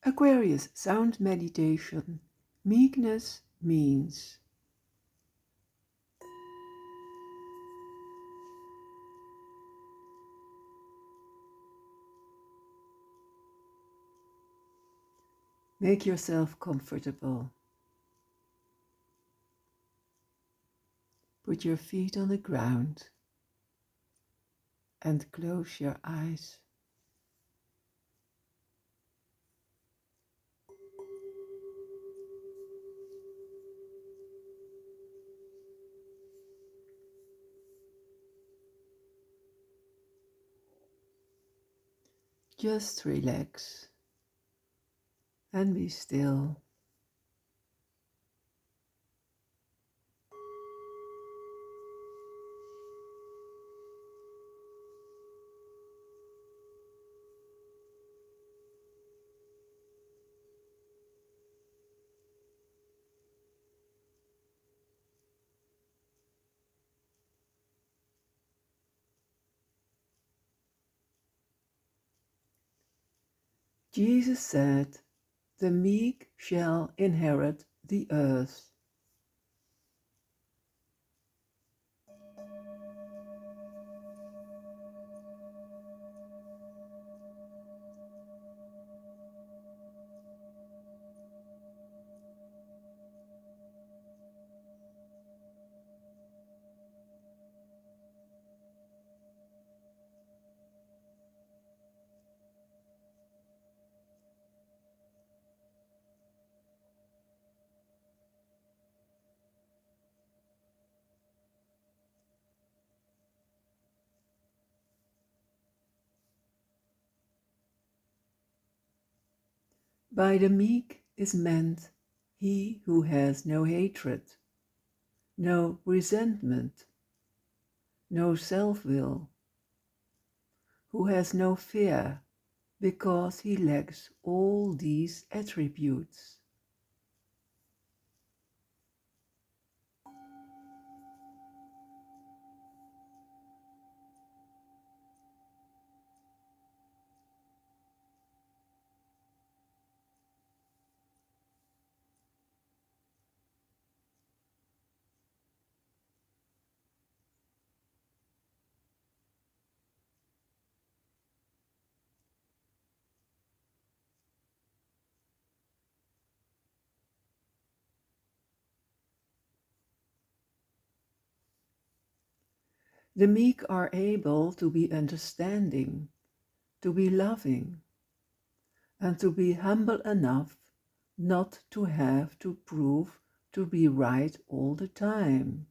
Aquarius sound meditation. Meekness means make yourself comfortable. Put your feet on the ground and close your eyes. Just relax and be still. Jesus said, "The meek shall inherit the earth." By the meek is meant he who has no hatred, no resentment, no self-will, who has no fear because he lacks all these attributes. The meek are able to be understanding, to be loving, and to be humble enough not to have to prove to be right all the time.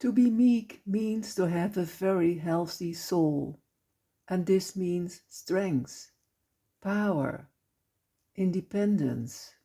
To be meek means to have a very healthy soul, and this means strength, power, independence.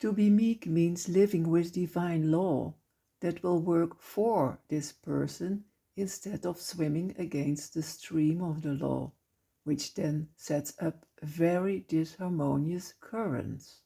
To be meek means living with divine law that will work for this person instead of swimming against the stream of the law, which then sets up very disharmonious currents.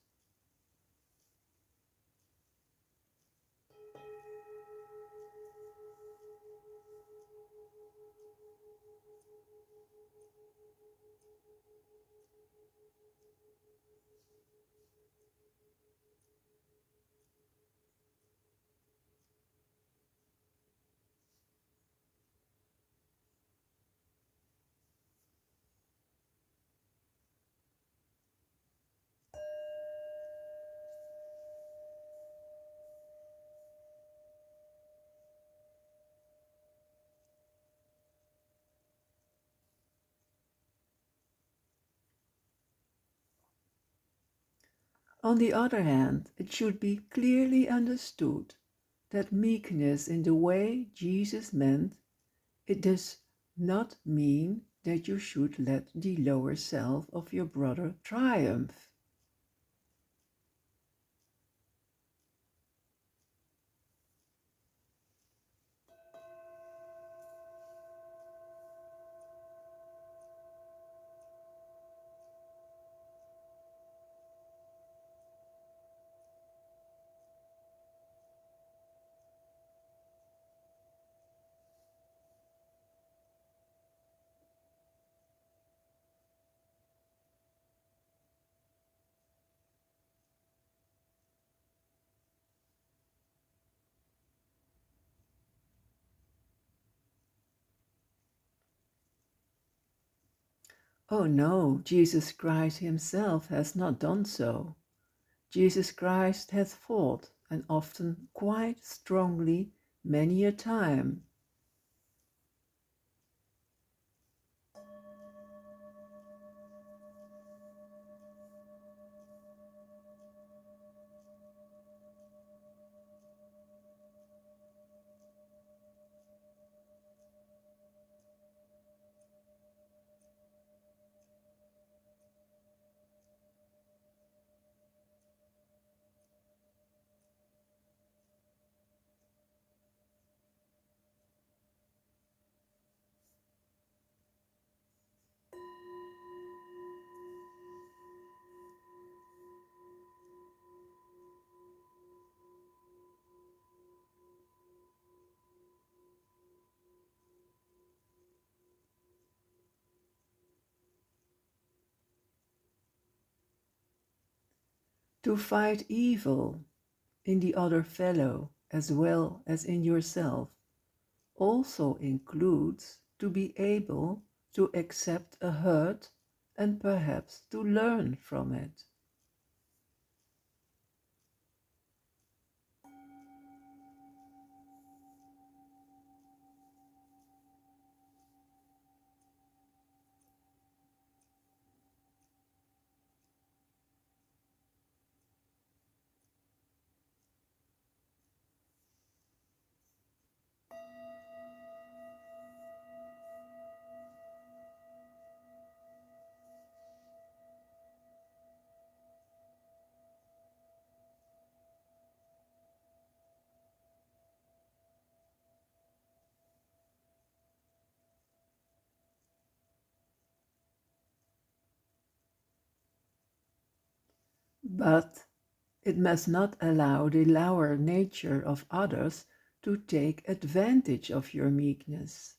On the other hand, it should be clearly understood that meekness in the way Jesus meant, it does not mean that you should let the lower self of your brother triumph. Oh no, Jesus Christ himself has not done so. Jesus Christ has fought, and often quite strongly, many a time. To fight evil in the other fellow as well as in yourself also includes to be able to accept a hurt and perhaps to learn from it. But it must not allow the lower nature of others to take advantage of your meekness.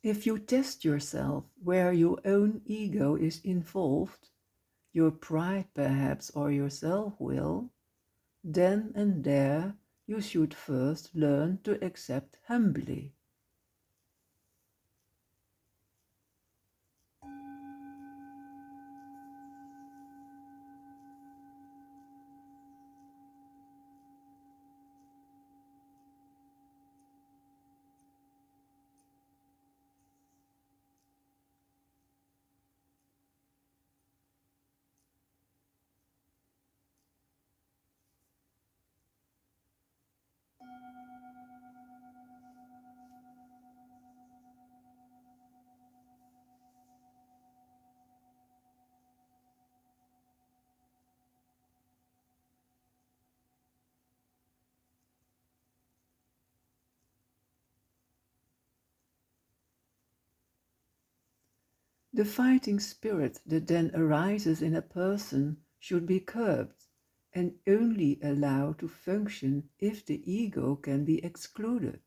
If you test yourself where your own ego is involved, your pride perhaps or your self-will, then and there you should first learn to accept humbly. The fighting spirit that then arises in a person should be curbed and only allowed to function if the ego can be excluded.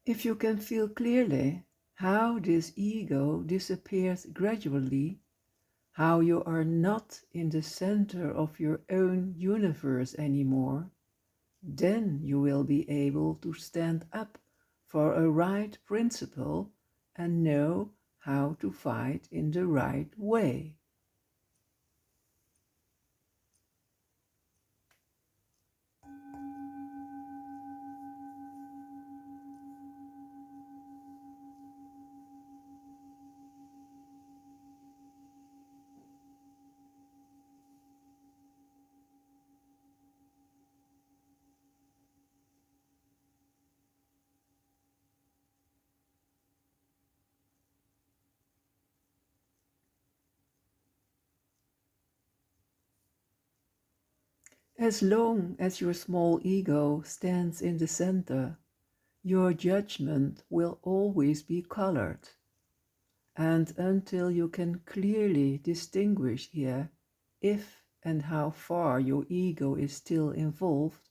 If you can feel clearly how this ego disappears gradually, how you are not in the center of your own universe anymore, then you will be able to stand up for a right principle and know how to fight in the right way. As long as your small ego stands in the center, your judgment will always be colored. And until you can clearly distinguish here if and how far your ego is still involved,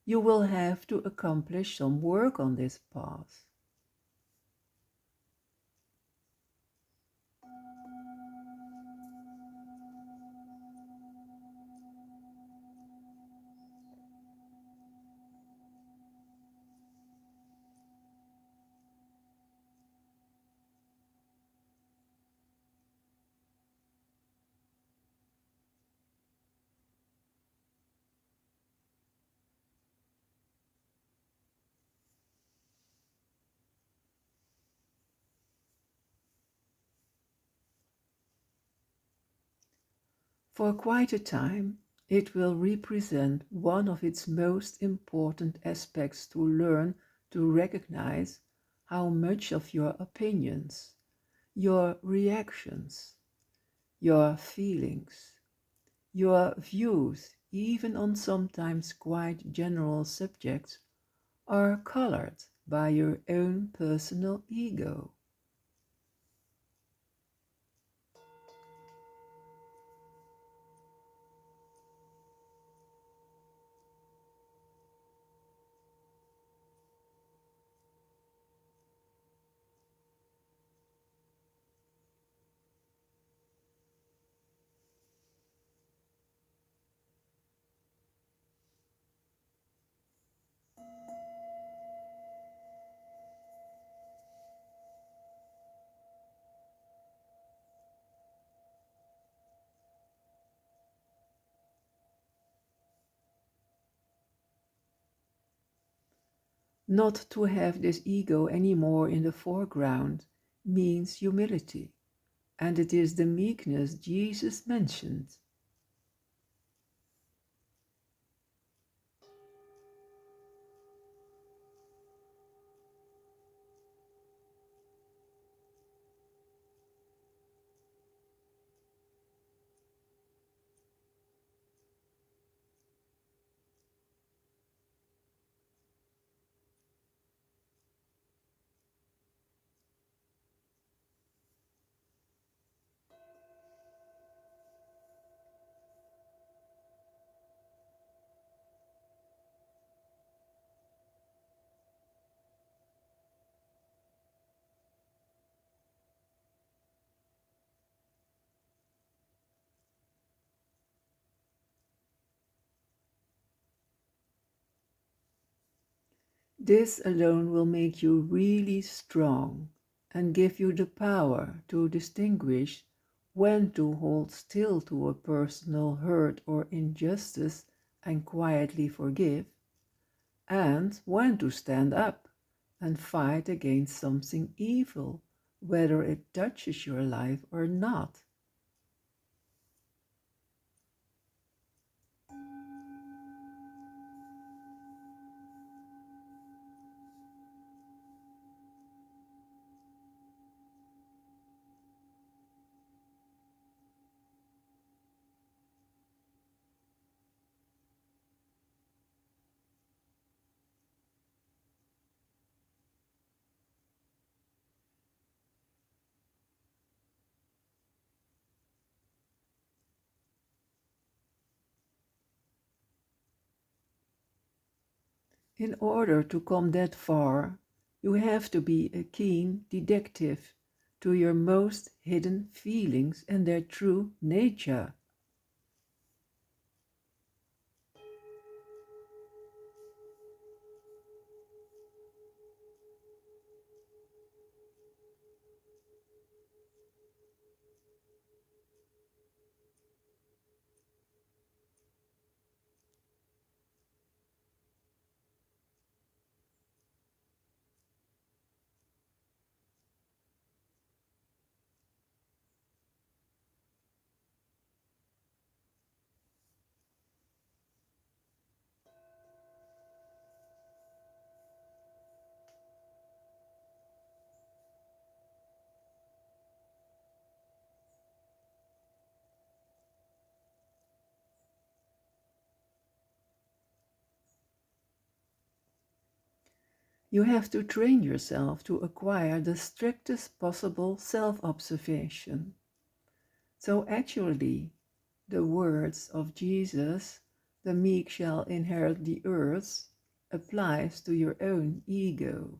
you will have to accomplish some work on this path. For quite a time, it will represent one of its most important aspects to learn to recognize how much of your opinions, your reactions, your feelings, your views, even on sometimes quite general subjects, are colored by your own personal ego. Not to have this ego anymore in the foreground means humility, and it is the meekness Jesus mentioned. This alone will make you really strong and give you the power to distinguish when to hold still to a personal hurt or injustice and quietly forgive, and when to stand up and fight against something evil, whether it touches your life or not. In order to come that far, you have to be a keen detective to your most hidden feelings and their true nature. You have to train yourself to acquire the strictest possible self-observation. So actually, the words of Jesus, "the meek shall inherit the earth," applies to your own ego.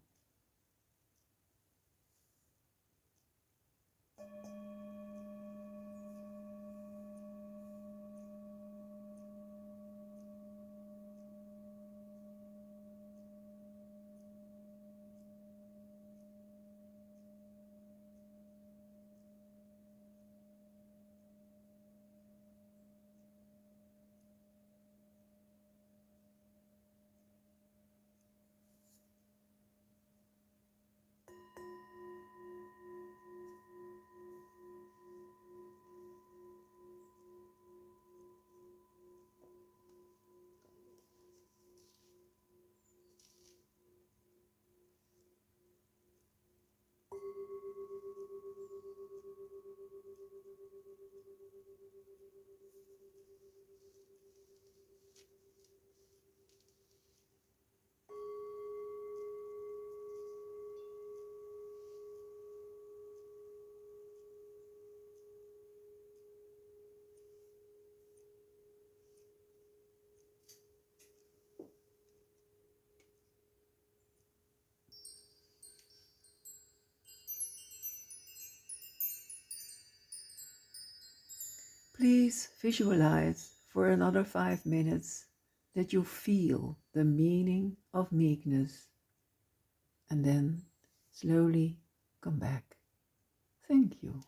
Please visualize for another 5 minutes that you feel the meaning of meekness, and then slowly come back. Thank you.